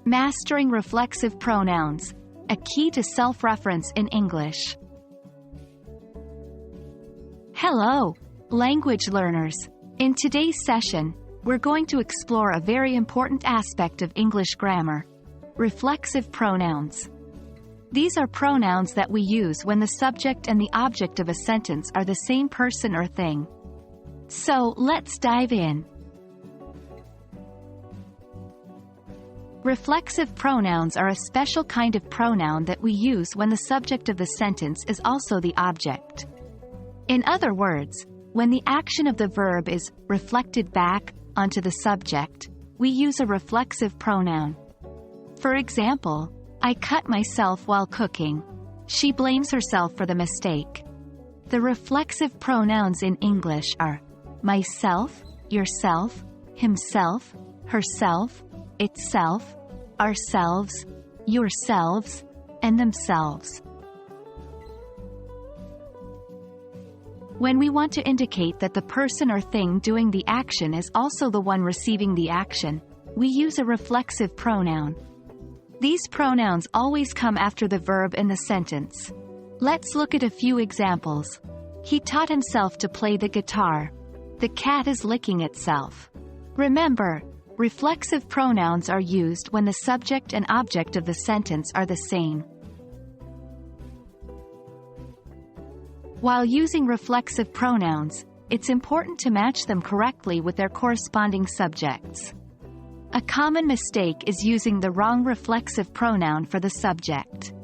Mastering reflexive pronouns, a key to self-reference in English. Hello, language learners. In today's session, we're going to explore a very important aspect of English grammar: reflexive pronouns. These are pronouns that we use when the subject and the object of a sentence are the same person or thing. So, let's dive in. Reflexive pronouns are a special kind of pronoun that we use when the subject of the sentence is also the object. In other words, when the action of the verb is reflected back onto the subject, we use a reflexive pronoun. For example, I cut myself while cooking. She blames herself for the mistake. The reflexive pronouns in English are myself, yourself, himself, herself, itself, ourselves, yourselves, and themselves. When we want to indicate that the person or thing doing the action is also the one receiving the action, we use a reflexive pronoun. These pronouns always come after the verb in the sentence. Let's look at a few examples. He taught himself to play the guitar. The cat is licking itself. Remember, reflexive pronouns are used when the subject and object of the sentence are the same. While using reflexive pronouns, it's important to match them correctly with their corresponding subjects. A common mistake is using the wrong reflexive pronoun for the subject.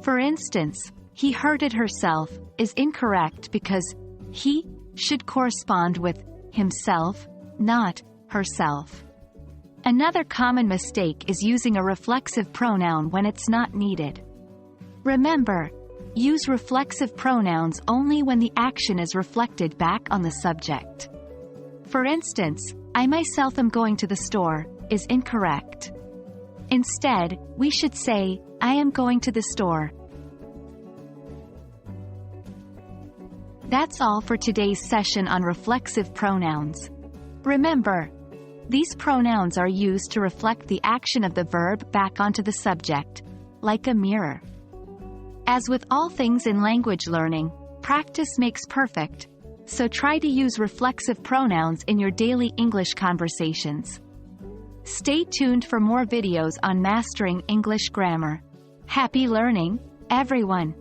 For instance, he hurted herself is incorrect because he should correspond with himself, not herself. Another common mistake is using a reflexive pronoun when it's not needed. Remember, use reflexive pronouns only when the action is reflected back on the subject. For instance, I myself am going to the store is incorrect. Instead, we should say, I am going to the store. That's all for today's session on reflexive pronouns. Remember, these pronouns are used to reflect the action of the verb back onto the subject, like a mirror. As with all things in language learning, practice makes perfect, so try to use reflexive pronouns in your daily English conversations. Stay tuned for more videos on mastering English grammar. Happy learning, everyone!